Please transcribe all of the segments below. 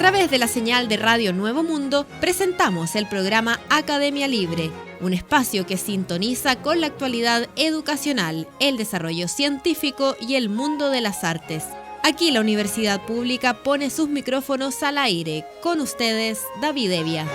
través de la señal de Radio Nuevo Mundo, presentamos el programa Academia Libre, un espacio que sintoniza con la actualidad educacional, el desarrollo científico y el mundo de las artes. Aquí la Universidad Pública pone sus micrófonos al aire. Con ustedes, David Evia.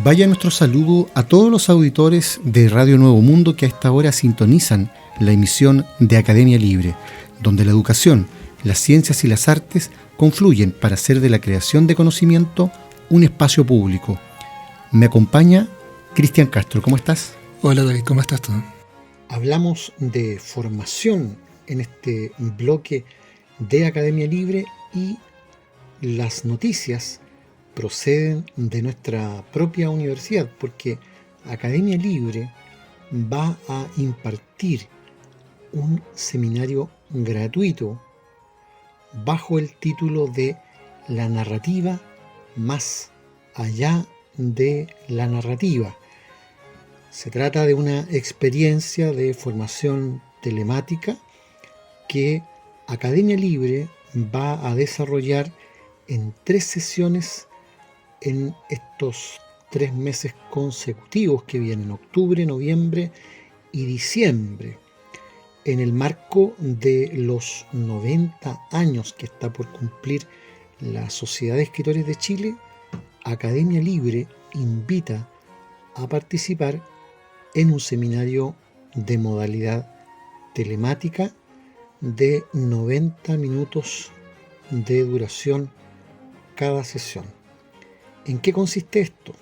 Vaya nuestro saludo a todos los auditores de Radio Nuevo Mundo que a esta hora sintonizan la emisión de Academia Libre, donde la educación, las ciencias y las artes confluyen para hacer de la creación de conocimiento un espacio público. Me acompaña Cristian Castro. ¿Cómo estás? Hola David, ¿cómo estás tú? Hablamos de formación en este bloque de Academia Libre y las noticias proceden de nuestra propia universidad, porque Academia Libre va a impartir un seminario gratuito bajo el título de La narrativa más allá de la narrativa. Se trata de una experiencia de formación telemática que Academia Libre va a desarrollar en 3 sesiones en estos 3 meses consecutivos que vienen, octubre, noviembre y diciembre, en el marco de los 90 años que está por cumplir la Sociedad de Escritores de Chile. Academia Libre invita a participar en un seminario de modalidad telemática de 90 minutos de duración cada sesión. ¿En qué consiste esto?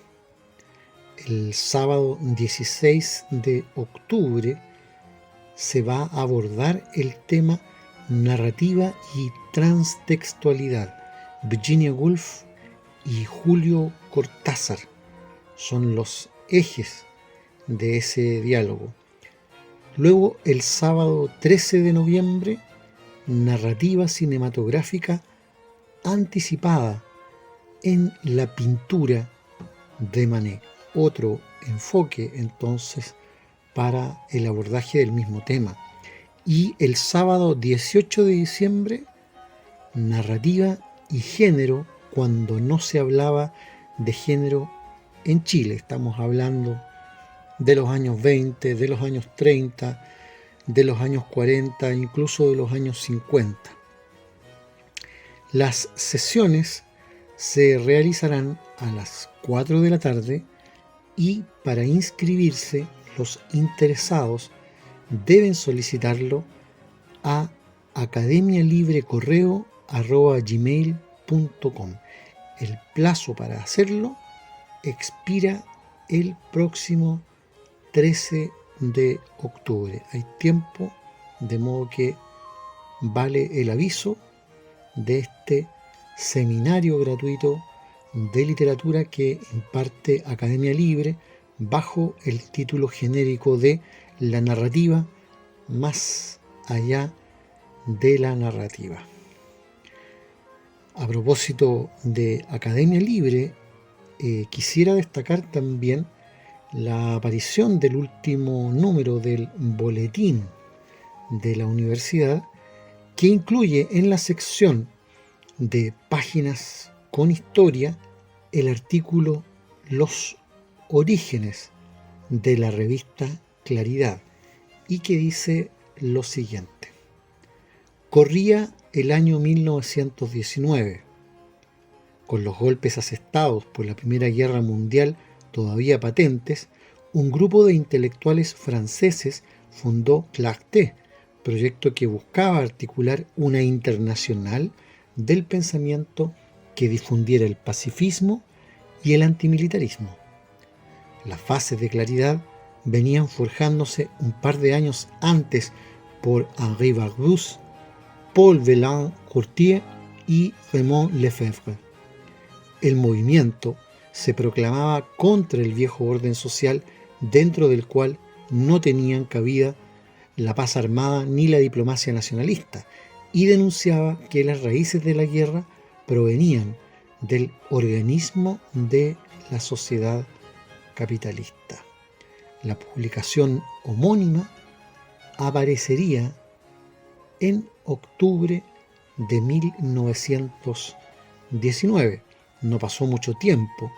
El sábado 16 de octubre se va a abordar el tema narrativa y transtextualidad. Virginia Woolf y Julio Cortázar son los ejes de ese diálogo. Luego, el sábado 13 de noviembre, narrativa cinematográfica anticipada en la pintura de Manet. Otro enfoque entonces para el abordaje del mismo tema. Y el sábado 18 de diciembre, narrativa y género cuando no se hablaba de género en Chile. Estamos hablando de los años 20, de los años 30, de los años 40, incluso de los años 50. Las sesiones se realizarán a las 4 de la tarde y para inscribirse los interesados deben solicitarlo a academialibrecorreo@gmail.com. El plazo para hacerlo expira el próximo 13 de octubre. Hay tiempo, de modo que vale el aviso de este seminario gratuito de literatura que imparte Academia Libre bajo el título genérico de La narrativa más allá de la narrativa. A propósito de Academia Libre, quisiera destacar también la aparición del último número del boletín de la universidad, que incluye en la sección de páginas con historia el artículo Los orígenes de la revista Claridad, y que dice lo siguiente: corría el año 1919, con los golpes asestados por la Primera Guerra Mundial todavía patentes. Un grupo de intelectuales franceses fundó Clarté, proyecto que buscaba articular una internacional del pensamiento que difundiera el pacifismo y el antimilitarismo. Las fases de Claridad venían forjándose un par de años antes por Henri Barbusse, Paul Vaillant-Courtier y Raymond Lefebvre. El movimiento se proclamaba contra el viejo orden social, dentro del cual no tenían cabida la paz armada ni la diplomacia nacionalista, y denunciaba que las raíces de la guerra provenían del organismo de la sociedad capitalista. La publicación homónima aparecería en octubre de 1919. No pasó mucho tiempo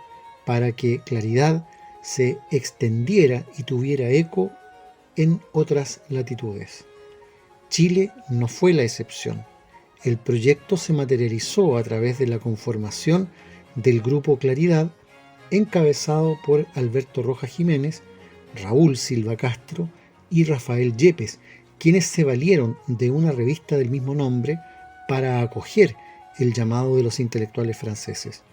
para que Claridad se extendiera y tuviera eco en otras latitudes. Chile no fue la excepción. El proyecto se materializó a través de la conformación del Grupo Claridad, encabezado por Alberto Rojas Jiménez, Raúl Silva Castro y Rafael Yepes, quienes se valieron de una revista del mismo nombre para acoger el llamado de los intelectuales franceses.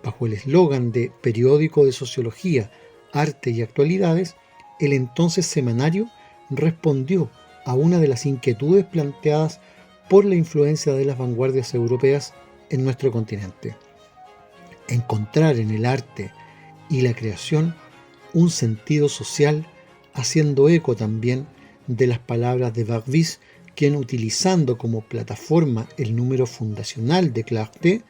Bajo el eslogan de Periódico de Sociología, Arte y Actualidades, el entonces semanario respondió a una de las inquietudes planteadas por la influencia de las vanguardias europeas en nuestro continente: encontrar en el arte y la creación un sentido social, haciendo eco también de las palabras de Barbis, quien, utilizando como plataforma el número fundacional de Clarté,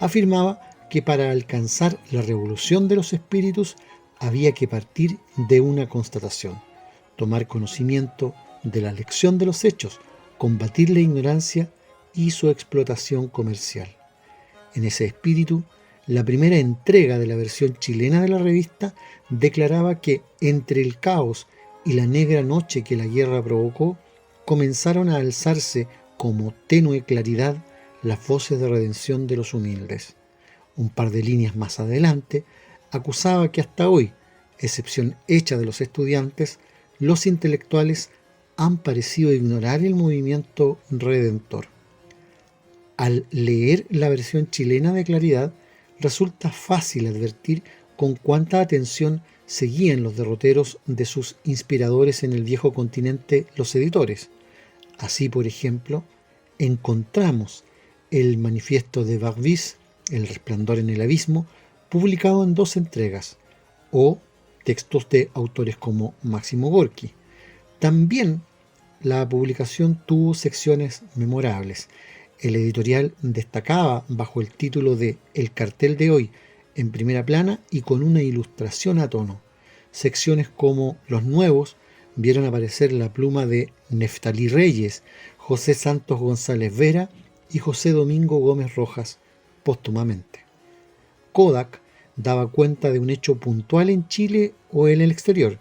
afirmaba que para alcanzar la revolución de los espíritus había que partir de una constatación: tomar conocimiento de la lección de los hechos, combatir la ignorancia y su explotación comercial. En ese espíritu, la primera entrega de la versión chilena de la revista declaraba que entre el caos y la negra noche que la guerra provocó, comenzaron a alzarse como tenue claridad las voces de redención de los humildes. Un par de líneas más adelante, acusaba que hasta hoy, excepción hecha de los estudiantes, los intelectuales han parecido ignorar el movimiento redentor. Al leer la versión chilena de Claridad, resulta fácil advertir con cuánta atención seguían los derroteros de sus inspiradores en el viejo continente los editores. Así, por ejemplo, encontramos el manifiesto de Barbis, El resplandor en el abismo, publicado en 2 entregas, o textos de autores como Máximo Gorki. También la publicación tuvo secciones memorables. El editorial destacaba bajo el título de El cartel de hoy, en primera plana y con una ilustración a tono. Secciones como Los Nuevos vieron aparecer la pluma de Neftalí Reyes, José Santos González Vera y José Domingo Gómez Rojas, póstumamente. Kodak daba cuenta de un hecho puntual en Chile o en el exterior.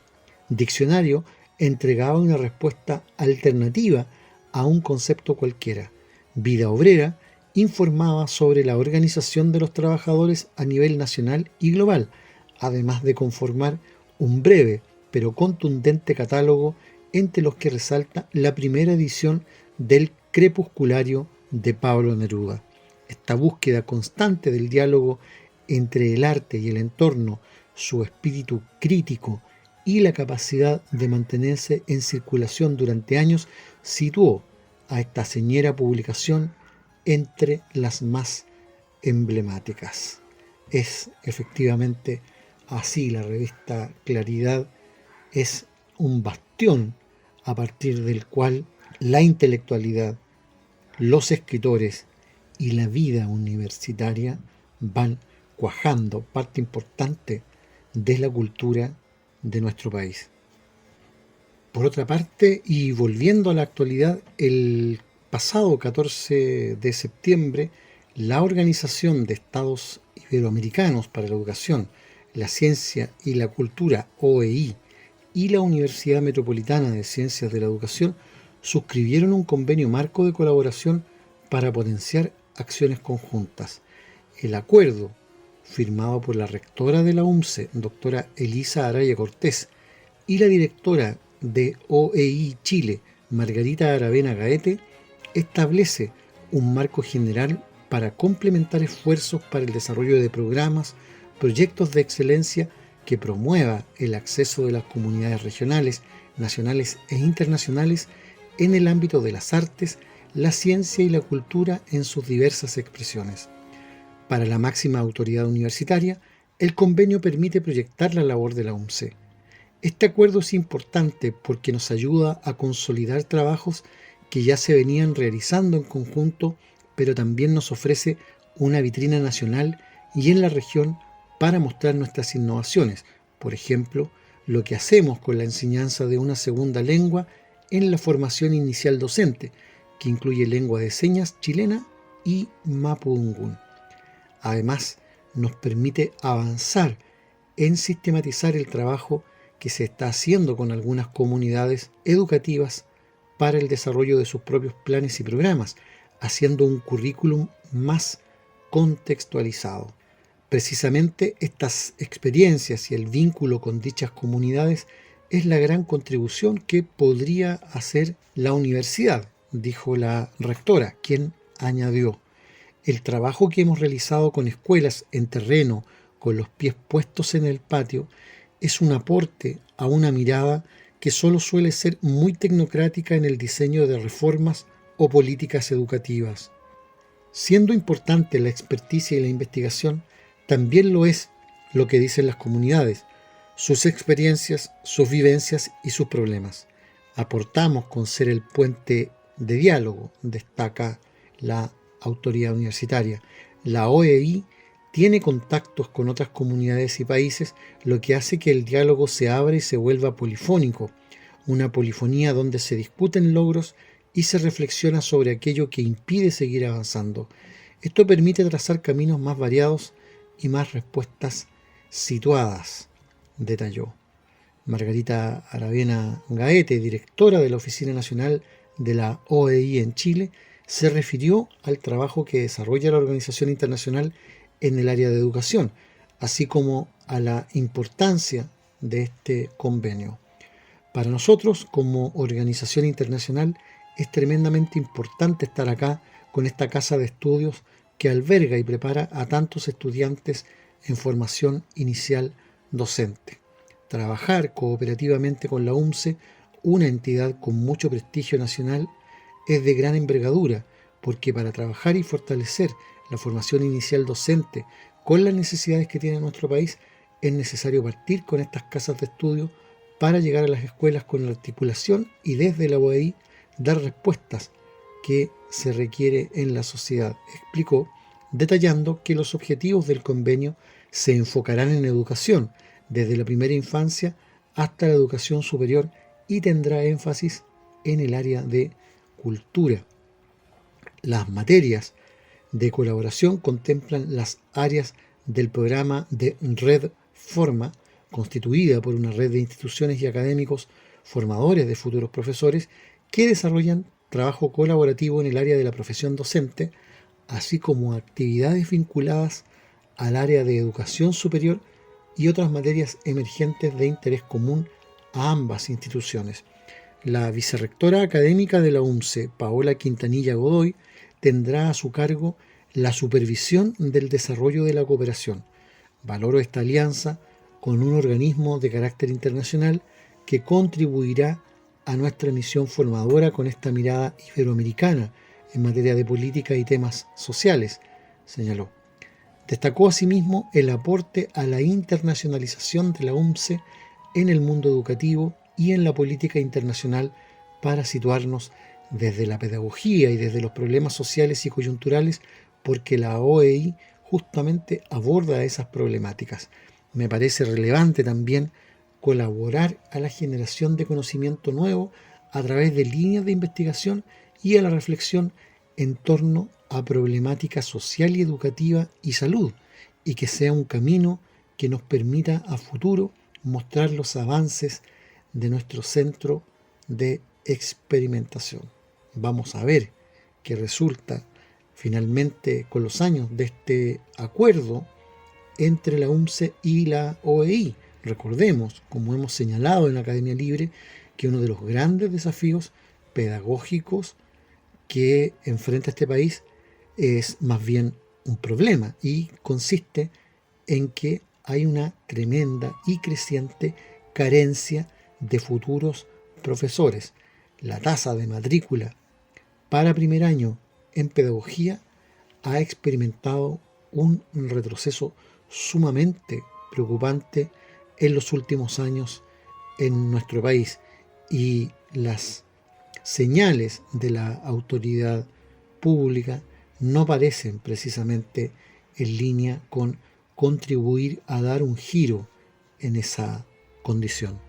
Diccionario entregaba una respuesta alternativa a un concepto cualquiera. Vida Obrera informaba sobre la organización de los trabajadores a nivel nacional y global, además de conformar un breve pero contundente catálogo entre los que resalta la primera edición del Crepusculario de Pablo Neruda. Esta búsqueda constante del diálogo entre el arte y el entorno, su espíritu crítico y la capacidad de mantenerse en circulación durante años, situó a esta señera publicación entre las más emblemáticas. Es efectivamente así. La revista Claridad es un bastión a partir del cual la intelectualidad, los escritores y la vida universitaria van cuajando parte importante de la cultura de nuestro país. Por otra parte, y volviendo a la actualidad, el pasado 14 de septiembre, la Organización de Estados Iberoamericanos para la Educación, la Ciencia y la Cultura, OEI, y la Universidad Metropolitana de Ciencias de la Educación suscribieron un convenio marco de colaboración para potenciar acciones conjuntas. El acuerdo, firmado por la rectora de la UMCE, doctora Elisa Araya Cortés, y la directora de OEI Chile, Margarita Aravena Gaete, establece un marco general para complementar esfuerzos para el desarrollo de programas, proyectos de excelencia que promueva el acceso de las comunidades regionales, nacionales e internacionales en el ámbito de las artes, la ciencia y la cultura en sus diversas expresiones. Para la máxima autoridad universitaria, el convenio permite proyectar la labor de la UMCE. Este acuerdo es importante porque nos ayuda a consolidar trabajos que ya se venían realizando en conjunto, pero también nos ofrece una vitrina nacional y en la región para mostrar nuestras innovaciones, por ejemplo, lo que hacemos con la enseñanza de una segunda lengua en la formación inicial docente, que incluye lengua de señas chilena y mapudungún. Además, nos permite avanzar en sistematizar el trabajo que se está haciendo con algunas comunidades educativas para el desarrollo de sus propios planes y programas, haciendo un currículum más contextualizado. Precisamente estas experiencias y el vínculo con dichas comunidades es la gran contribución que podría hacer la universidad, dijo la rectora, quien añadió: el trabajo que hemos realizado con escuelas en terreno, con los pies puestos en el patio, es un aporte a una mirada que solo suele ser muy tecnocrática en el diseño de reformas o políticas educativas. Siendo importante la experticia y la investigación, también lo es lo que dicen las comunidades, sus experiencias, sus vivencias y sus problemas. Aportamos con ser el puente de diálogo, destaca la autoridad universitaria. La OEI tiene contactos con otras comunidades y países, lo que hace que el diálogo se abra y se vuelva polifónico, una polifonía donde se discuten logros y se reflexiona sobre aquello que impide seguir avanzando. Esto permite trazar caminos más variados y más respuestas situadas, detalló. Margarita Aravena Gaete, directora de la Oficina Nacional de la OEI en Chile, se refirió al trabajo que desarrolla la organización internacional en el área de educación, así como a la importancia de este convenio. Para nosotros, como organización internacional, es tremendamente importante estar acá con esta casa de estudios que alberga y prepara a tantos estudiantes en formación inicial docente. Trabajar cooperativamente con la UMCE, una entidad con mucho prestigio nacional, es de gran envergadura, porque para trabajar y fortalecer la formación inicial docente con las necesidades que tiene nuestro país, es necesario partir con estas casas de estudio para llegar a las escuelas con la articulación y desde la OEI dar respuestas que se requiere en la sociedad, explicó, detallando que los objetivos del convenio se enfocarán en educación, desde la primera infancia hasta la educación superior, y tendrá énfasis en el área de cultura. Las materias de colaboración contemplan las áreas del programa de Red Forma, constituida por una red de instituciones y académicos formadores de futuros profesores que desarrollan trabajo colaborativo en el área de la profesión docente, así como actividades vinculadas al área de educación superior y otras materias emergentes de interés común a ambas instituciones. La vicerrectora académica de la UMCE, Paola Quintanilla Godoy, tendrá a su cargo la supervisión del desarrollo de la cooperación. Valoro esta alianza con un organismo de carácter internacional que contribuirá a nuestra misión formadora con esta mirada iberoamericana en materia de política y temas sociales, señaló. Destacó asimismo el aporte a la internacionalización de la UMCE en el mundo educativo y en la política internacional para situarnos desde la pedagogía y desde los problemas sociales y coyunturales, porque la OEI justamente aborda esas problemáticas. Me parece relevante también colaborar a la generación de conocimiento nuevo a través de líneas de investigación y a la reflexión en torno a problemática social y educativa y salud, y que sea un camino que nos permita a futuro mostrar los avances de nuestro centro de experimentación. Vamos a ver qué resulta finalmente con los años de este acuerdo entre la UMCE y la OEI. Recordemos, como hemos señalado en la Academia Libre, que uno de los grandes desafíos pedagógicos que enfrenta este país es más bien un problema y consiste en que hay una tremenda y creciente carencia de futuros profesores. La tasa de matrícula para primer año en pedagogía ha experimentado un retroceso sumamente preocupante en los últimos años en nuestro país, y las señales de la autoridad pública no parecen precisamente en línea con contribuir a dar un giro en esa condición.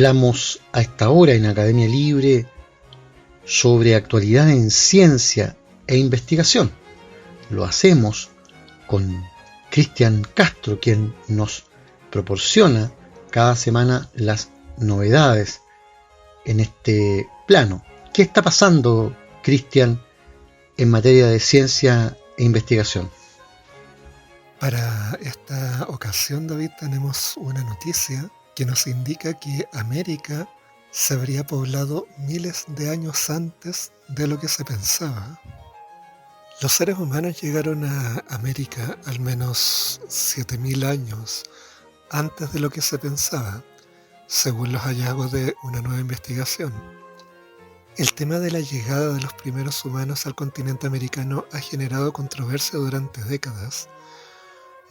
Hablamos a esta hora en Academia Libre sobre actualidad en ciencia e investigación. Lo hacemos con Cristian Castro, quien nos proporciona cada semana las novedades en este plano. ¿Qué está pasando, Cristian, en materia de ciencia e investigación? Para esta ocasión, David, tenemos una noticia que nos indica que América se habría poblado miles de años antes de lo que se pensaba. Los seres humanos llegaron a América al menos 7.000 años antes de lo que se pensaba, según los hallazgos de una nueva investigación. El tema de la llegada de los primeros humanos al continente americano ha generado controversia durante décadas.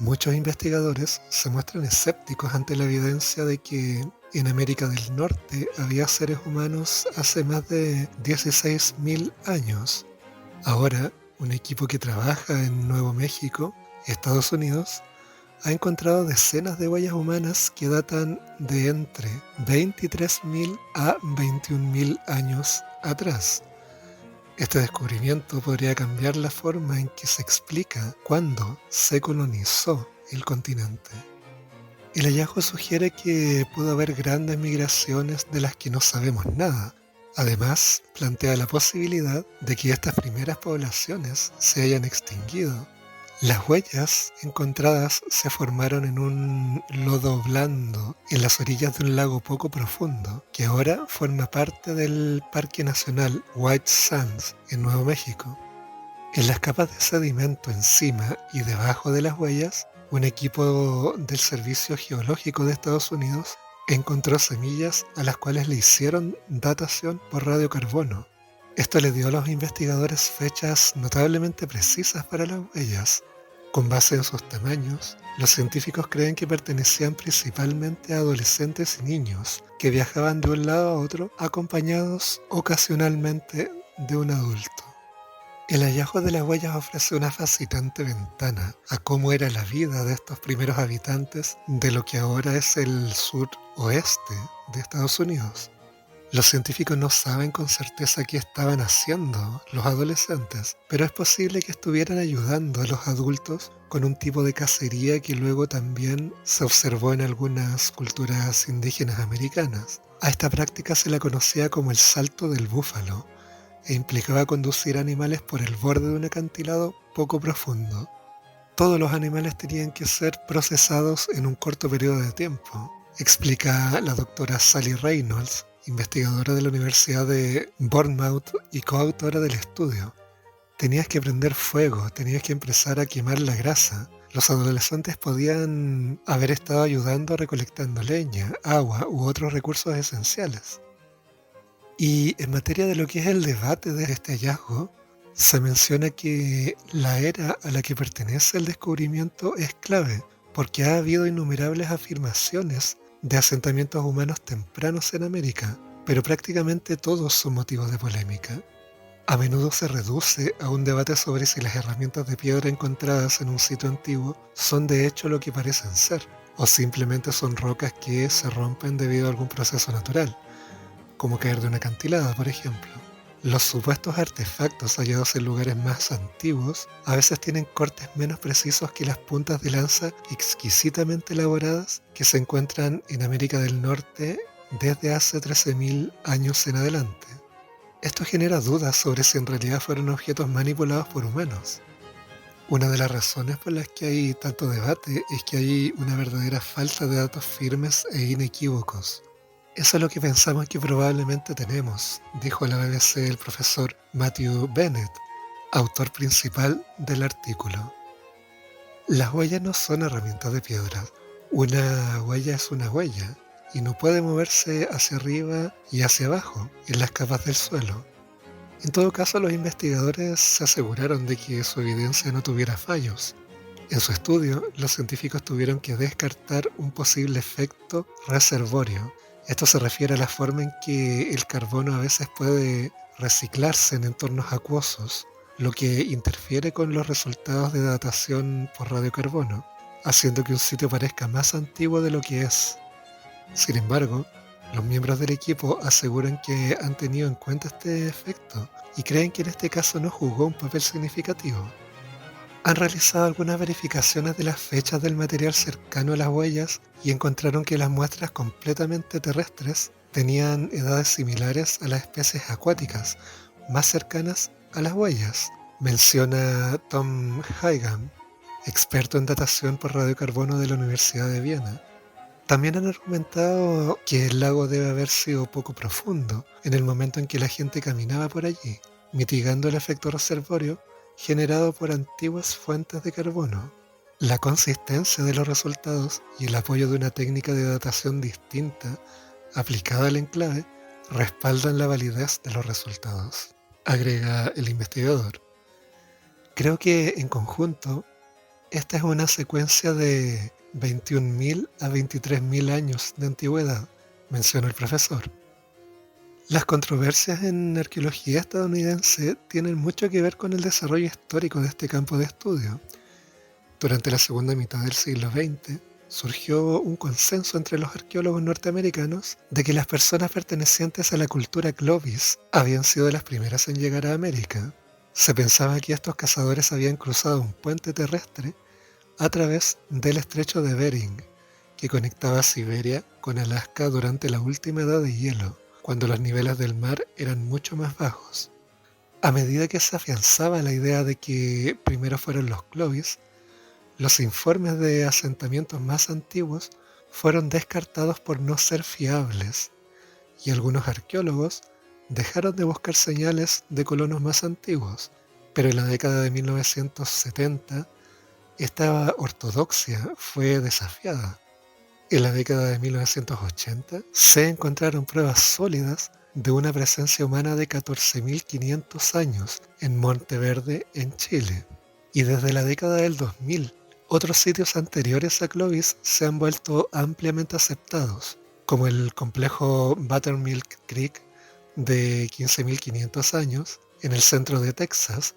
Muchos investigadores se muestran escépticos ante la evidencia de que en América del Norte había seres humanos hace más de 16.000 años. Ahora, un equipo que trabaja en Nuevo México, Estados Unidos, ha encontrado decenas de huellas humanas que datan de entre 23.000 a 21.000 años atrás. Este descubrimiento podría cambiar la forma en que se explica cuándo se colonizó el continente. El hallazgo sugiere que pudo haber grandes migraciones de las que no sabemos nada. Además, plantea la posibilidad de que estas primeras poblaciones se hayan extinguido. Las huellas encontradas se formaron en un lodo blando en las orillas de un lago poco profundo, que ahora forma parte del Parque Nacional White Sands en Nuevo México. En las capas de sedimento encima y debajo de las huellas, un equipo del Servicio Geológico de Estados Unidos encontró semillas a las cuales le hicieron datación por radiocarbono. Esto le dio a los investigadores fechas notablemente precisas para las huellas. Con base en sus tamaños, los científicos creen que pertenecían principalmente a adolescentes y niños que viajaban de un lado a otro acompañados ocasionalmente de un adulto. El hallazgo de las huellas ofrece una fascinante ventana a cómo era la vida de estos primeros habitantes de lo que ahora es el suroeste de Estados Unidos. Los científicos no saben con certeza qué estaban haciendo los adolescentes, pero es posible que estuvieran ayudando a los adultos con un tipo de cacería que luego también se observó en algunas culturas indígenas americanas. A esta práctica se la conocía como el salto del búfalo e implicaba conducir animales por el borde de un acantilado poco profundo. Todos los animales tenían que ser procesados en un corto periodo de tiempo, explica la doctora Sally Reynolds, investigadora de la Universidad de Bournemouth y coautora del estudio. Tenías que prender fuego, tenías que empezar a quemar la grasa. Los adolescentes podían haber estado ayudando recolectando leña, agua u otros recursos esenciales. Y en materia de lo que es el debate de este hallazgo, se menciona que la era a la que pertenece el descubrimiento es clave, porque ha habido innumerables afirmaciones de asentamientos humanos tempranos en América, pero prácticamente todos son motivos de polémica. A menudo se reduce a un debate sobre si las herramientas de piedra encontradas en un sitio antiguo son de hecho lo que parecen ser, o simplemente son rocas que se rompen debido a algún proceso natural, como caer de una acantilada, por ejemplo. Los supuestos artefactos hallados en lugares más antiguos a veces tienen cortes menos precisos que las puntas de lanza exquisitamente elaboradas que se encuentran en América del Norte desde hace 13.000 años en adelante. Esto genera dudas sobre si en realidad fueron objetos manipulados por humanos. Una de las razones por las que hay tanto debate es que hay una verdadera falta de datos firmes e inequívocos. Eso es lo que pensamos que probablemente tenemos, dijo a la BBC el profesor Matthew Bennett, autor principal del artículo. Las huellas no son herramientas de piedra. Una huella es una huella y no puede moverse hacia arriba y hacia abajo en las capas del suelo. En todo caso, los investigadores se aseguraron de que su evidencia no tuviera fallos. En su estudio, los científicos tuvieron que descartar un posible efecto reservorio. Esto se refiere a la forma en que el carbono a veces puede reciclarse en entornos acuosos, lo que interfiere con los resultados de datación por radiocarbono, haciendo que un sitio parezca más antiguo de lo que es. Sin embargo, Los miembros del equipo aseguran que han tenido en cuenta este efecto y creen que en este caso no jugó un papel significativo. Han realizado algunas verificaciones de las fechas del material cercano a las huellas y encontraron que las muestras completamente terrestres tenían edades similares a las especies acuáticas más cercanas a las huellas, menciona Tom Haigam, experto en datación por radiocarbono de la Universidad de Viena. También han argumentado que el lago debe haber sido poco profundo en el momento en que la gente caminaba por allí, mitigando el efecto reservorio generado por antiguas fuentes de carbono. La consistencia de los resultados y el apoyo de una técnica de datación distinta aplicada al enclave respaldan la validez de los resultados, agrega el investigador. Creo que en conjunto esta es una secuencia de 21.000 a 23.000 años de antigüedad, menciona el profesor. Las controversias en arqueología estadounidense tienen mucho que ver con el desarrollo histórico de este campo de estudio. Durante la segunda mitad del siglo XX, surgió un consenso entre los arqueólogos norteamericanos de que las personas pertenecientes a la cultura Clovis habían sido las primeras en llegar a América. Se pensaba que estos cazadores habían cruzado un puente terrestre a través del estrecho de Bering, que conectaba Siberia con Alaska durante la última edad de hielo, cuando los niveles del mar eran mucho más bajos. A medida que se afianzaba la idea de que primero fueron los Clovis, los informes de asentamientos más antiguos fueron descartados por no ser fiables, y algunos arqueólogos dejaron de buscar señales de colonos más antiguos, pero en la década de 1970 esta ortodoxia fue desafiada. En la década de 1980 se encontraron pruebas sólidas de una presencia humana de 14.500 años en Monteverde, en Chile. Y desde la década del 2000, otros sitios anteriores a Clovis se han vuelto ampliamente aceptados, como el complejo Buttermilk Creek de 15.500 años en el centro de Texas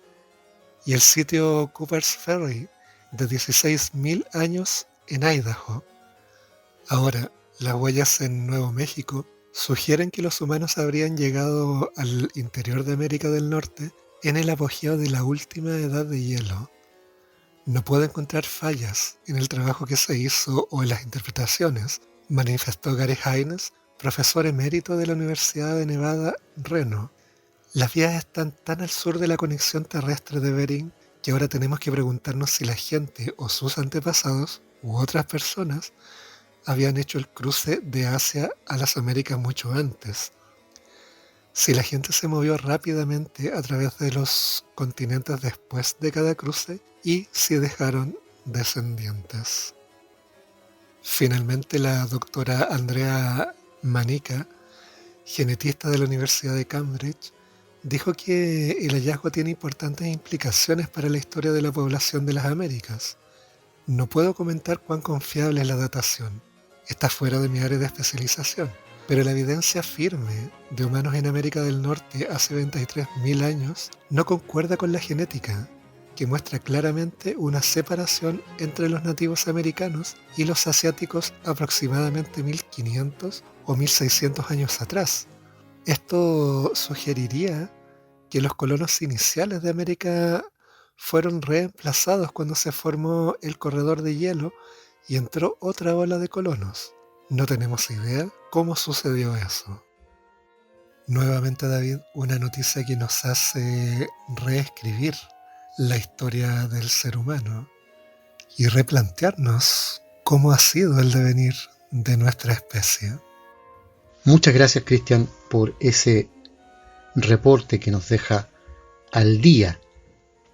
y el sitio Cooper's Ferry de 16.000 años en Idaho. Ahora, las huellas en Nuevo México sugieren que los humanos habrían llegado al interior de América del Norte en el apogeo de la última edad de hielo. No puedo encontrar fallas en el trabajo que se hizo o en las interpretaciones, manifestó Gary Haynes, profesor emérito de la Universidad de Nevada, Reno. Las vías están tan al sur de la conexión terrestre de Bering que ahora tenemos que preguntarnos si la gente o sus antepasados u otras personas habían hecho el cruce de Asia a las Américas mucho antes. Si la gente se movió rápidamente a través de los continentes después de cada cruce y si dejaron descendientes. Finalmente, la doctora Andrea Manica, genetista de la Universidad de Cambridge, dijo que el hallazgo tiene importantes implicaciones para la historia de la población de las Américas. No puedo comentar cuán confiable es la datación. Está fuera de mi área de especialización, pero la evidencia firme de humanos en América del Norte hace 23.000 años no concuerda con la genética, que muestra claramente una separación entre los nativos americanos y los asiáticos aproximadamente 1500 o 1600 años atrás. Esto sugeriría que los colonos iniciales de América fueron reemplazados cuando se formó el corredor de hielo y entró otra ola de colonos. No tenemos idea cómo sucedió eso. Nuevamente, David, una noticia que nos hace reescribir la historia del ser humano y replantearnos cómo ha sido el devenir de nuestra especie. Muchas gracias, Cristian, por ese reporte que nos deja al día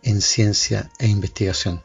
en ciencia e investigación.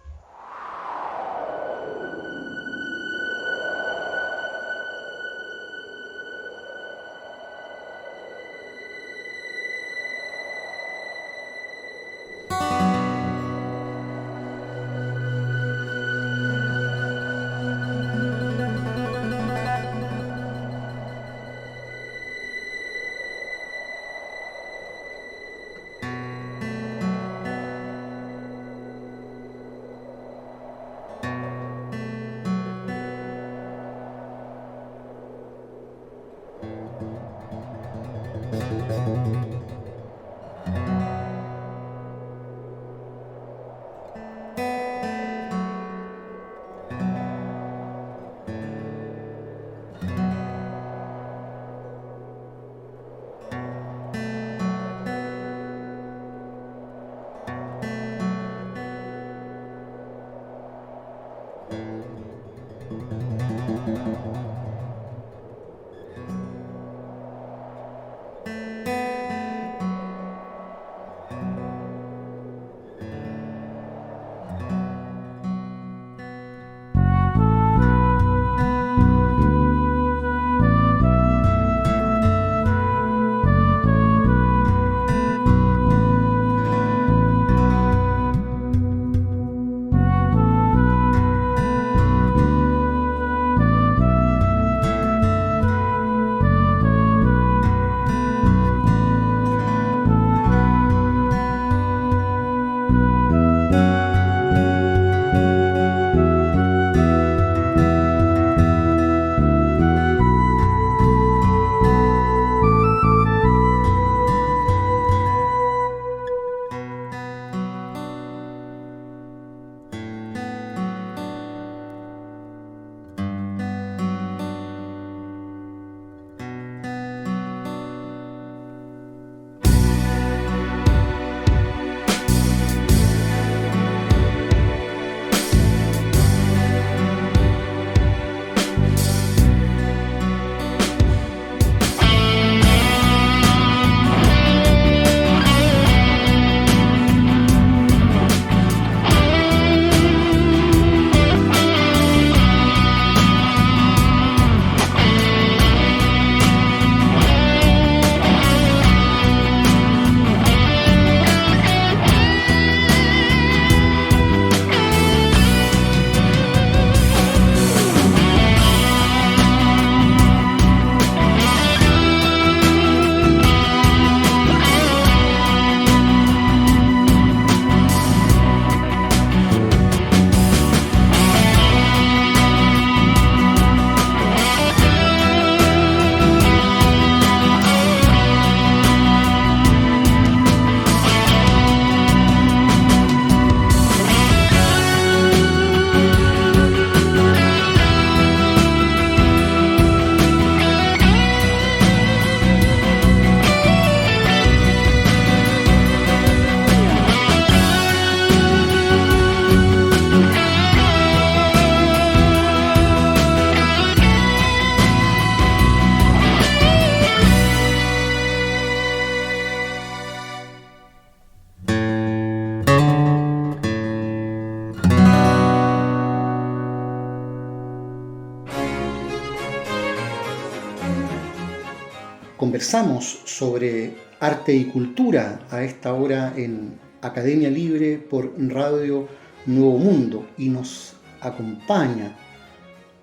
Conversamos sobre arte y cultura a esta hora en Academia Libre por Radio Nuevo Mundo y nos acompaña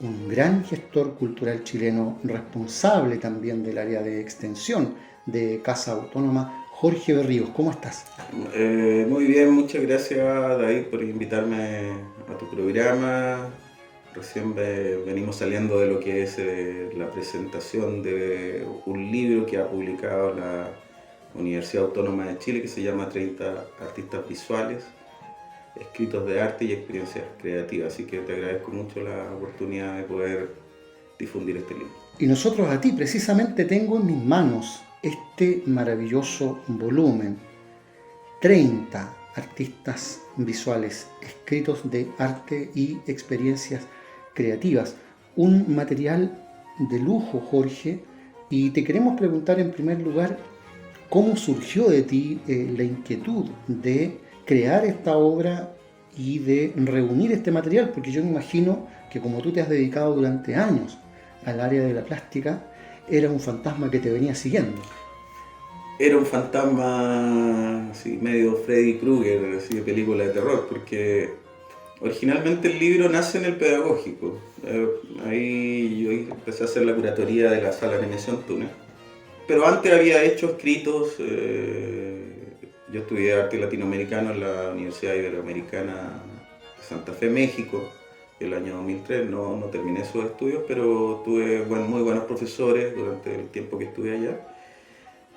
un gran gestor cultural chileno, responsable también del área de extensión de Casa Autónoma, Jorge Berríos. ¿Cómo estás? Muy bien, muchas gracias David por invitarme a tu programa. Recién venimos saliendo de lo que es la presentación de un libro que ha publicado la Universidad Autónoma de Chile que se llama 30 artistas visuales, escritos de arte y experiencias creativas. Así que te agradezco mucho la oportunidad de poder difundir este libro. Y nosotros a ti, precisamente tengo en mis manos este maravilloso volumen, 30 artistas visuales, escritos de arte y experiencias creativas. Un material de lujo, Jorge, y te queremos preguntar en primer lugar, ¿cómo surgió de ti la inquietud de crear esta obra y de reunir este material? Porque yo me imagino que como tú te has dedicado durante años al área de la plástica, era un fantasma que te venía siguiendo. Era un fantasma así, medio Freddy Krueger, así de película de terror, porque originalmente el libro nace en el pedagógico. Ahí yo empecé a hacer la curatoría de la sala de animación Túnez. Pero antes había hecho escritos, yo estudié arte latinoamericano en la Universidad Iberoamericana de Santa Fe, México, el año 2003. No terminé esos estudios, pero tuve muy buenos profesores durante el tiempo que estuve allá.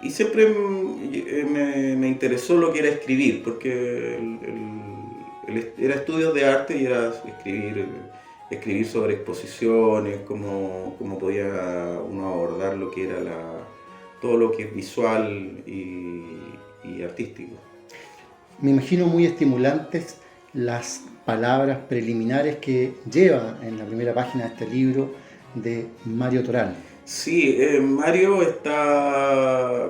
Y siempre me interesó lo que era escribir, porque era estudios de arte y era escribir sobre exposiciones, cómo podía uno abordar lo que era todo lo que es visual y artístico. Me imagino muy estimulantes las palabras preliminares que lleva en la primera página de este libro de Mario Toral. Sí, Mario está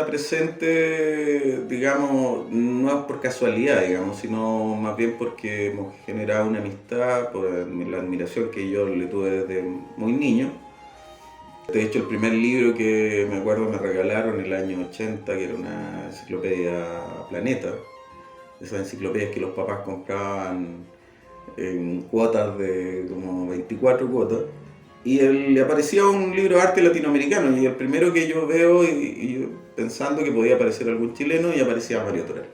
presente, digamos, no es por casualidad, digamos, sino más bien porque hemos generado una amistad por la admiración que yo le tuve desde muy niño. De hecho, el primer libro que me acuerdo me regalaron en el año 80, que era una enciclopedia Planeta, esas enciclopedias que los papás compraban en cuotas de como 24 cuotas. Y le aparecía un libro de arte latinoamericano, y el primero que yo veo, y pensando que podía aparecer algún chileno, y aparecía Mario Toral.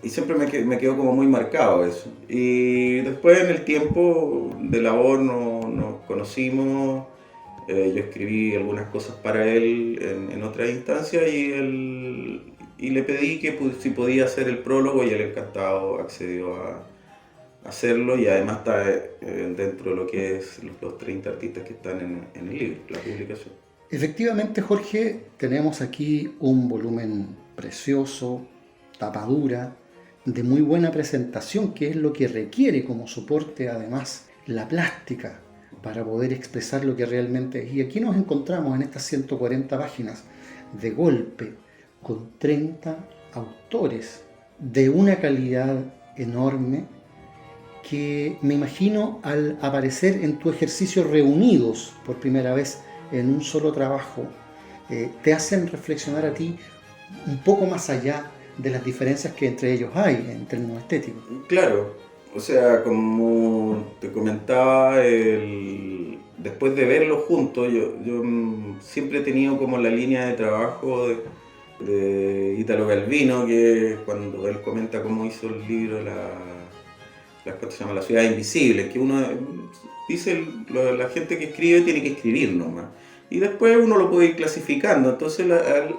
Y siempre me quedó como muy marcado eso. Y después, en el tiempo de labor, nos conocimos, yo escribí algunas cosas para él en otras instancias, y le pedí que si podía hacer el prólogo, y él encantado accedió a hacerlo, y además está dentro de lo que es los 30 artistas que están en el libro, la publicación. Efectivamente, Jorge, tenemos aquí un volumen precioso, tapadura, de muy buena presentación, que es lo que requiere como soporte además la plástica para poder expresar lo que realmente es. Y aquí nos encontramos en estas 140 páginas de golpe con 30 autores de una calidad enorme, que me imagino al aparecer en tu ejercicio reunidos por primera vez en un solo trabajo, te hacen reflexionar a ti un poco más allá de las diferencias que entre ellos hay en términos estéticos. Claro, o sea, como te comentaba, después de verlos juntos, yo siempre he tenido como la línea de trabajo de Italo Calvino, que cuando él comenta cómo hizo el libro se llama La ciudad invisible, que uno dice, la gente que escribe tiene que escribir nomás, y después uno lo puede ir clasificando. Entonces él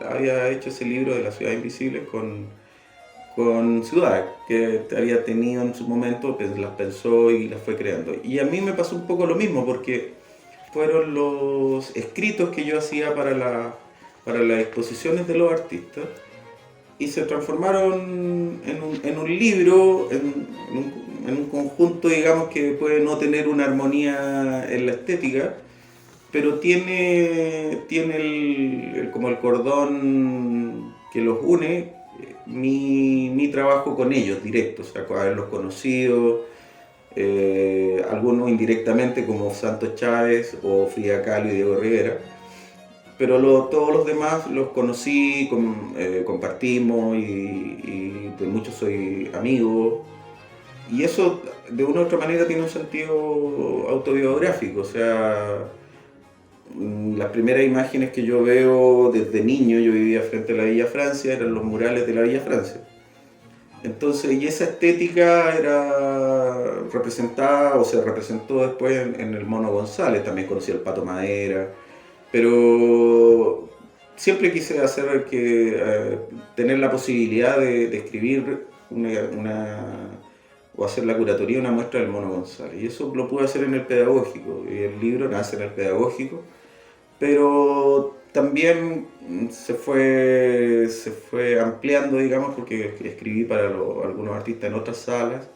había hecho ese libro de La ciudad invisible con ciudades que había tenido en su momento, pues las pensó y las fue creando. Y a mí me pasó un poco lo mismo, porque fueron los escritos que yo hacía para las exposiciones de los artistas, y se transformaron en un libro, en un conjunto, digamos, que puede no tener una armonía en la estética, pero tiene como el cordón que los une, mi trabajo con ellos directo, o sea, haberlos conocido, algunos indirectamente como Santos Chávez o Frida Kahlo y Diego Rivera, pero todos los demás los conocí, compartimos, y de muchos soy amigo, y eso de una u otra manera tiene un sentido autobiográfico. O sea, las primeras imágenes que yo veo desde niño, yo vivía frente a la Villa Francia, eran los murales de la Villa Francia. Entonces, y esa estética era representada, o se representó después en el Mono González, también conocí al Pato Madera, pero siempre quise tener la posibilidad de escribir o hacer la curatoría de una muestra del Mono González, y eso lo pude hacer en el pedagógico, y el libro nace en el pedagógico, pero también se fue ampliando, digamos, porque escribí para algunos artistas en otras salas,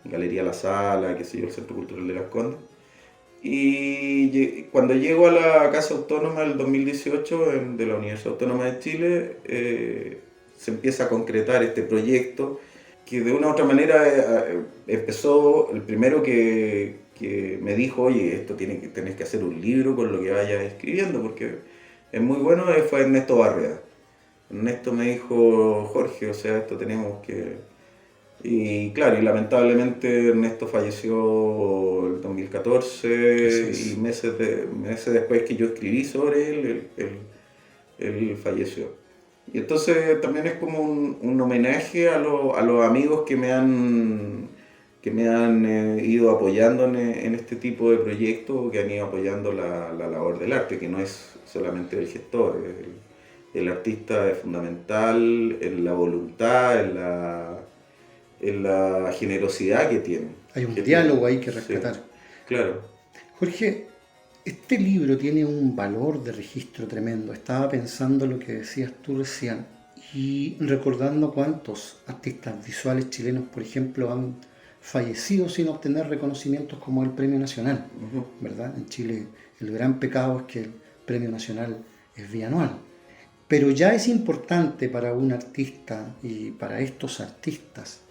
Galería La Sala, qué sé yo, el Centro Cultural de Las Condes. Y cuando llego a la Casa Autónoma el 2018 de la Universidad Autónoma de Chile, se empieza a concretar este proyecto que de una u otra manera empezó. El primero que me dijo, oye, tenés que hacer un libro con lo que vayas escribiendo, porque es muy bueno, fue Ernesto Barrea. Ernesto me dijo, Jorge, o sea, esto tenemos que... Y claro, y lamentablemente Ernesto falleció el 2014, y meses después que yo escribí sobre él falleció. Y entonces también es como un homenaje a los amigos que me han ido apoyando en este tipo de proyectos, que han ido apoyando la labor del arte, que no es solamente el gestor, el artista es fundamental en la voluntad, en la generosidad que tiene. Hay un diálogo ahí que Sí, rescatar. claro. Jorge, este libro tiene un valor de registro tremendo. Estaba pensando lo que decías tú recién y recordando cuántos artistas visuales chilenos, por ejemplo, han fallecido sin obtener reconocimientos como el Premio Nacional, Ujú. ¿verdad? En Chile el gran pecado es que el Premio Nacional es bianual. Pero ya es importante para un artista y para estos artistas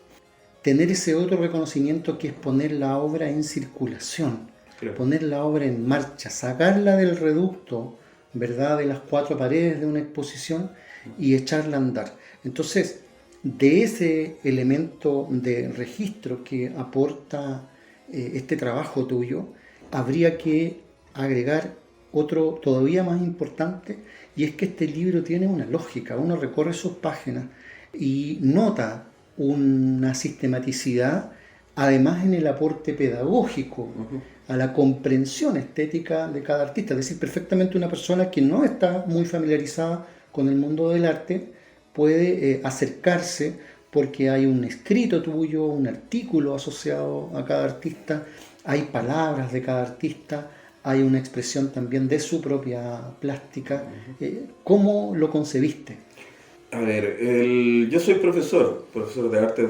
tener ese otro reconocimiento que es poner la obra en circulación, Claro. poner la obra en marcha, sacarla del reducto, ¿verdad?, de las cuatro paredes de una exposición y echarla a andar. Entonces, de ese elemento de registro que aporta este trabajo tuyo, habría que agregar otro todavía más importante, y es que este libro tiene una lógica. Uno recorre sus páginas y nota una sistematicidad, además en el aporte pedagógico, Ujú. a la comprensión estética de cada artista. Es decir, perfectamente una persona que no está muy familiarizada con el mundo del arte puede acercarse porque hay un escrito tuyo, un artículo asociado a cada artista, hay palabras de cada artista, hay una expresión también de su propia plástica. ¿Cómo lo concebiste? A ver, yo soy profesor de artes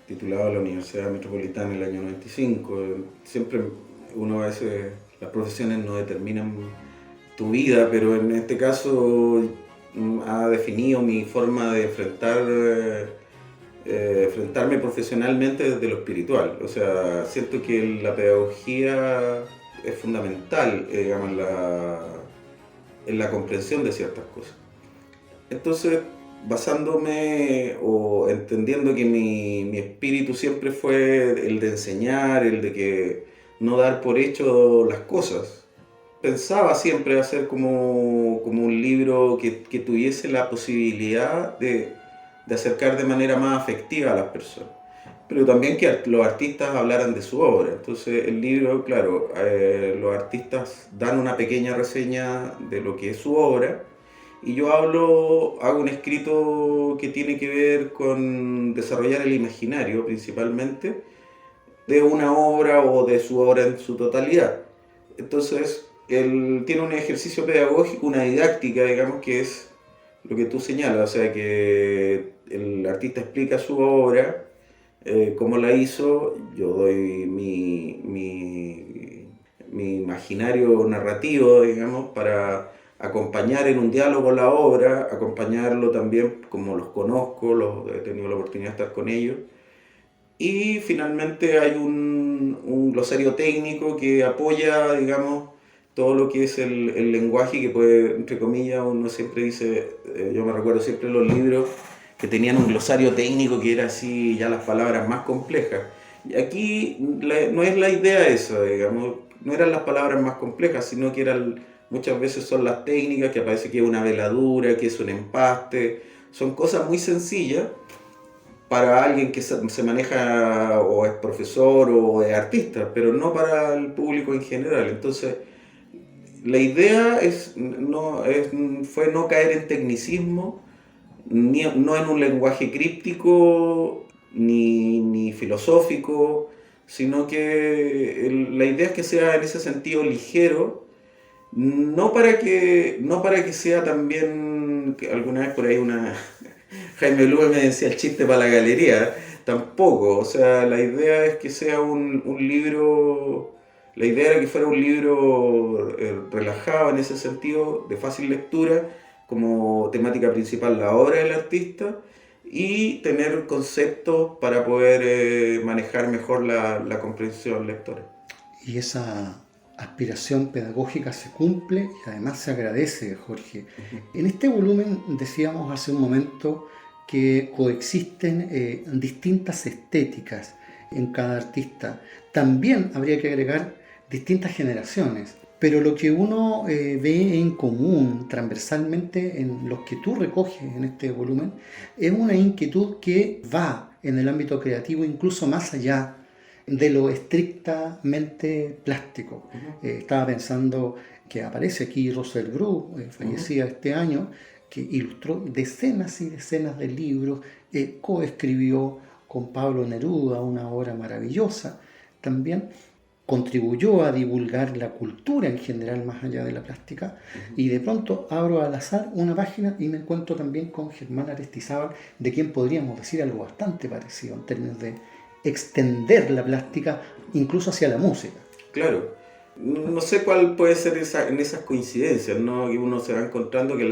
titulado de la Universidad Metropolitana en el año 95. Siempre uno a veces, las profesiones no determinan tu vida, pero en este caso ha definido mi forma de enfrentarme profesionalmente desde lo espiritual. O sea, siento que la pedagogía es fundamental, digamos, en la comprensión de ciertas cosas. Entonces, basándome o entendiendo que mi espíritu siempre fue el de enseñar, el de que no dar por hecho las cosas, pensaba siempre hacer como un libro que tuviese la posibilidad de acercar de manera más afectiva a las personas, pero también que los artistas hablaran de su obra. Entonces el libro, claro, los artistas dan una pequeña reseña de lo que es su obra, y yo hago un escrito que tiene que ver con desarrollar el imaginario principalmente de una obra o de su obra en su totalidad. Entonces, él tiene un ejercicio pedagógico, una didáctica, digamos, que es lo que tú señalas, o sea, que el artista explica su obra, cómo la hizo, yo doy mi imaginario narrativo, digamos, para acompañar en un diálogo la obra, acompañarlo también como los conozco, he tenido la oportunidad de estar con ellos. Y finalmente hay un glosario técnico que apoya, digamos, todo lo que es el lenguaje que puede, entre comillas, uno siempre dice, yo me recuerdo siempre los libros que tenían un glosario técnico que era así, ya las palabras más complejas. Y aquí no es la idea esa, digamos, no eran las palabras más complejas, sino que muchas veces son las técnicas, que aparece que es una veladura, que es un empaste, son cosas muy sencillas para alguien que se maneja o es profesor o es artista, pero no para el público en general. Entonces, la idea fue no caer en tecnicismo, no en un lenguaje críptico ni filosófico, sino que la idea es que sea en ese sentido ligero, no para que sea también, que alguna vez por ahí Jaime Lube me decía el chiste para la galería, tampoco, o sea, la idea es que sea un libro, la idea era que fuera un libro relajado en ese sentido, de fácil lectura, como temática principal la obra del artista, y tener conceptos para poder manejar mejor la comprensión lectora. Y esa aspiración pedagógica se cumple y además se agradece, Jorge. En este volumen decíamos hace un momento que coexisten distintas estéticas en cada artista. También habría que agregar distintas generaciones, pero lo que uno ve en común transversalmente en los que tú recoges en este volumen es una inquietud que va en el ámbito creativo incluso más allá de lo estrictamente plástico. Estaba pensando que aparece aquí Russell Bru, fallecida este año, que ilustró decenas y decenas de libros, coescribió con Pablo Neruda una obra maravillosa, también contribuyó a divulgar la cultura en general más allá de la plástica, y de pronto abro al azar una página y me encuentro también con Germán Aristizábal, de quien podríamos decir algo bastante parecido en términos de extender la plástica incluso hacia la música. Claro, no sé cuál puede ser en esas coincidencias, ¿no? Que uno se va encontrando que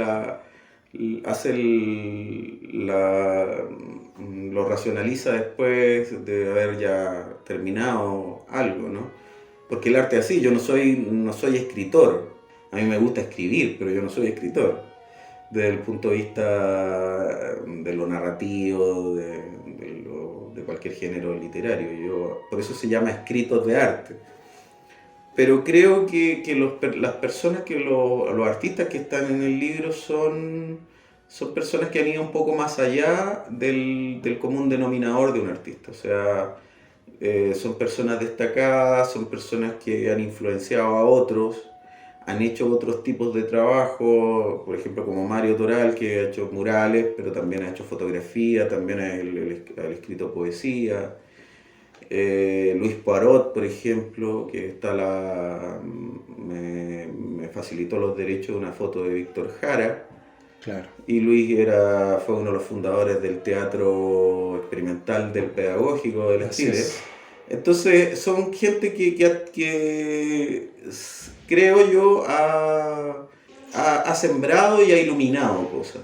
lo racionaliza después de haber ya terminado algo, ¿no? Porque el arte es así, yo no soy escritor, a mí me gusta escribir, pero yo no soy escritor, desde el punto de vista de lo narrativo, de cualquier género literario. Por eso se llama escritos de arte. Pero creo que las personas, los artistas que están en el libro son personas que han ido un poco más allá del común denominador de un artista. O sea, son personas destacadas, son personas que han influenciado a otros, han hecho otros tipos de trabajo, por ejemplo como Mario Toral, que ha hecho murales, pero también ha hecho fotografía, también ha escrito poesía. Luis Poirot, por ejemplo, que me facilitó los derechos de una foto de Víctor Jara. Claro. Y Luis fue uno de los fundadores del teatro experimental del pedagógico del Estile. Entonces son gente que creo yo ha sembrado y ha iluminado cosas.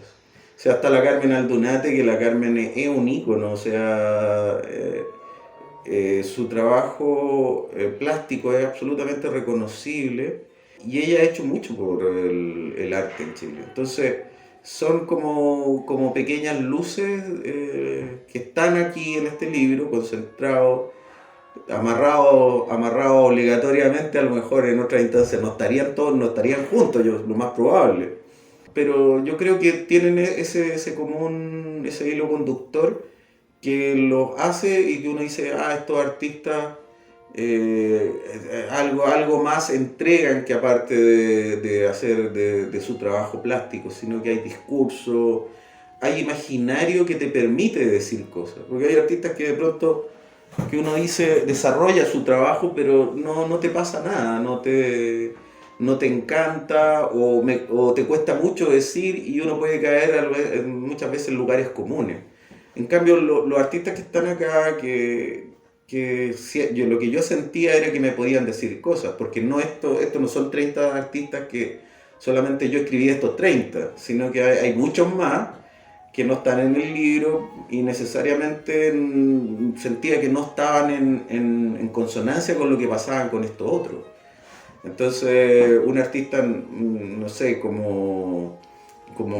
O sea, hasta la Carmen Aldunate, que la Carmen es un ícono, o sea, su trabajo plástico es absolutamente reconocible y ella ha hecho mucho por el arte en Chile. Entonces son como pequeñas luces que están aquí en este libro, concentrados, amarrados obligatoriamente. A lo mejor en otras instancias no estarían juntos, lo más probable. Pero yo creo que tienen ese hilo conductor que los hace y que uno dice, estos artistas algo más entregan que aparte de hacer de su trabajo plástico, sino que hay discurso, hay imaginario que te permite decir cosas. Porque hay artistas que de pronto, que uno dice, desarrolla su trabajo, pero no te pasa nada, no te encanta o te cuesta mucho decir, y uno puede caer muchas veces en lugares comunes. En cambio, los artistas que están acá, lo que yo sentía era que me podían decir cosas, porque esto no son 30 artistas que solamente yo escribí estos 30, sino que hay muchos más que no están en el libro y necesariamente sentía que no estaban en consonancia con lo que pasaban con estos otros. Entonces, un artista, no sé, como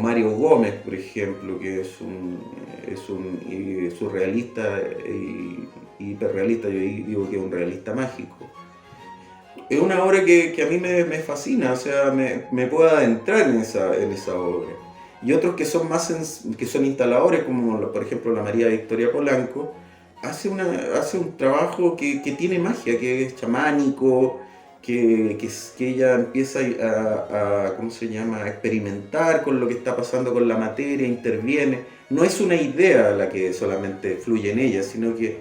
Mario Gómez, por ejemplo, que es un surrealista y hiperrealista, yo digo que es un realista mágico. Es una obra que a mí me fascina, o sea, me puedo adentrar en esa obra. Y otros que son instaladores, como por ejemplo la María Victoria Polanco, hace un trabajo que tiene magia, que es chamánico, que ella empieza a experimentar con lo que está pasando con la materia, interviene. No es una idea la que solamente fluye en ella, sino que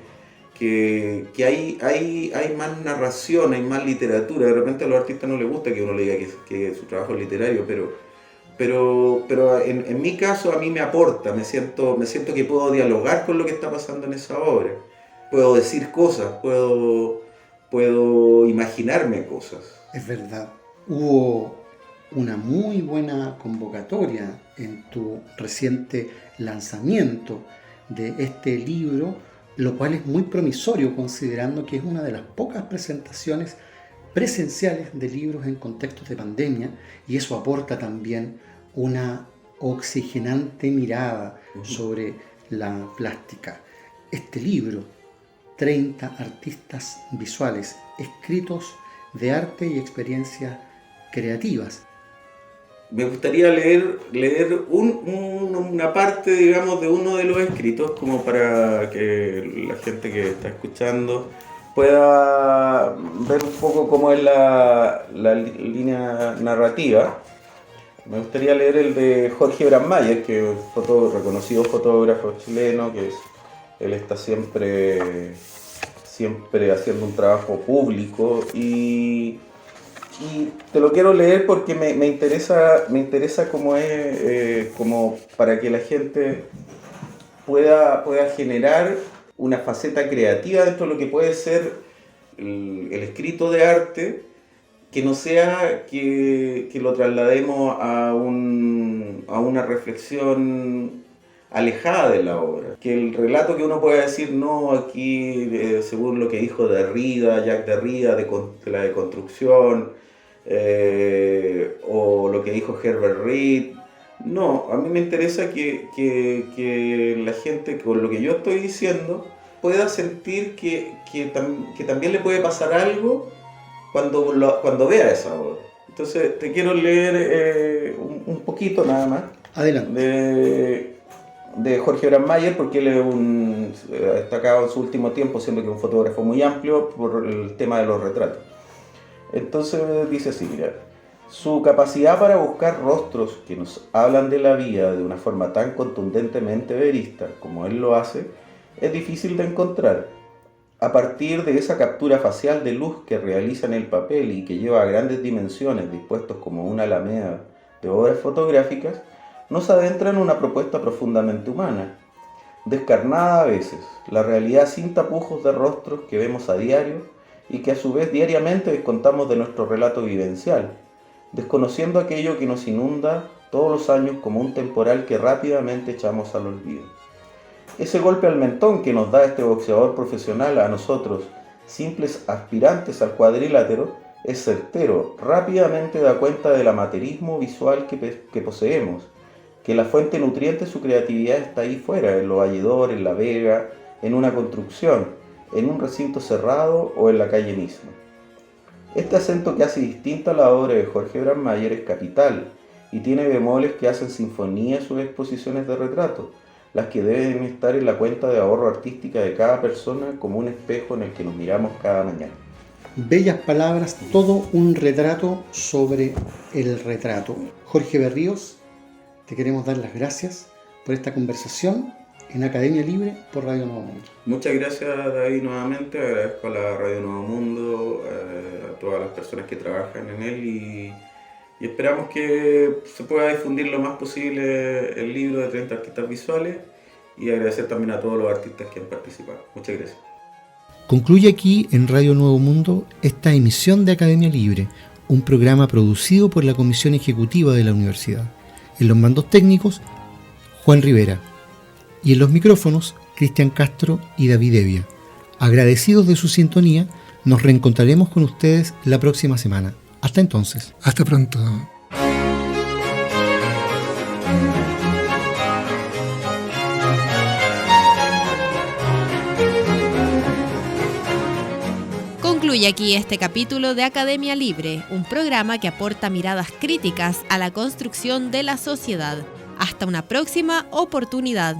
hay más narración, hay más literatura. De repente a los artistas no les gusta que uno le diga que su trabajo es literario, pero en mi caso a mí me aporta, me siento que puedo dialogar con lo que está pasando en esa obra. Puedo decir cosas, puedo imaginarme cosas. Es verdad, hubo una muy buena convocatoria en tu reciente lanzamiento de este libro, lo cual es muy promisorio considerando que es una de las pocas presentaciones presenciales de libros en contextos de pandemia, y eso aporta también una oxigenante mirada sobre la plástica. Este libro, 30 artistas visuales, escritos de arte y experiencias creativas. Me gustaría leer una parte, digamos, de uno de los escritos, como para que la gente que está escuchando pueda ver un poco cómo es la línea narrativa. Me gustaría leer el de Jorge Brandmeier, que es un reconocido fotógrafo chileno, él está siempre haciendo un trabajo público y te lo quiero leer porque me interesa cómo es, como para que la gente pueda generar una faceta creativa dentro de lo que puede ser el escrito de arte, que no sea que lo traslademos a una reflexión alejada de la obra. Que el relato que uno pueda decir, no, aquí, según lo que dijo Jacques Derrida, de la deconstrucción, o lo que dijo Herbert Reed. No, a mí me interesa que la gente, con lo que yo estoy diciendo, pueda sentir que también le puede pasar algo cuando vea esa obra. Entonces te quiero leer un poquito nada más. Adelante. De Jorge Brandmeier, porque él es destacado en su último tiempo, siendo que es un fotógrafo muy amplio por el tema de los retratos. Entonces dice así, mira: su capacidad para buscar rostros que nos hablan de la vida de una forma tan contundentemente verista como él lo hace, es difícil de encontrar. A partir de esa captura facial de luz que realiza en el papel y que lleva a grandes dimensiones dispuestos como una alameda de obras fotográficas, nos adentra en una propuesta profundamente humana, descarnada a veces, la realidad sin tapujos de rostros que vemos a diario y que a su vez diariamente descontamos de nuestro relato vivencial, desconociendo aquello que nos inunda todos los años como un temporal que rápidamente echamos al olvido. Ese golpe al mentón que nos da este boxeador profesional a nosotros, simples aspirantes al cuadrilátero, es certero, rápidamente da cuenta del amateurismo visual que poseemos, que la fuente nutriente de su creatividad está ahí fuera, en lo valledor, en la vega, en una construcción, en un recinto cerrado o en la calle misma. Este acento que hace distinta la obra de Jorge Brandmeier es capital y tiene bemoles que hacen sinfonía sus exposiciones de retrato, las que deben estar en la cuenta de ahorro artística de cada persona como un espejo en el que nos miramos cada mañana. Bellas palabras, todo un retrato sobre el retrato. Jorge Berríos, te queremos dar las gracias por esta conversación en Academia Libre por Radio Nuevo Mundo. Muchas gracias, David, nuevamente. Agradezco a la Radio Nuevo Mundo, a todas las personas que trabajan en él y esperamos que se pueda difundir lo más posible el libro de 30 artistas visuales y agradecer también a todos los artistas que han participado. Muchas gracias. Concluye aquí en Radio Nuevo Mundo esta emisión de Academia Libre, un programa producido por la Comisión Ejecutiva de la Universidad. En los mandos técnicos, Juan Rivera. Y en los micrófonos, Cristian Castro y David Evia. Agradecidos de su sintonía, nos reencontraremos con ustedes la próxima semana. Hasta entonces. Hasta pronto. Concluye aquí este capítulo de Academia Libre, un programa que aporta miradas críticas a la construcción de la sociedad. Hasta una próxima oportunidad.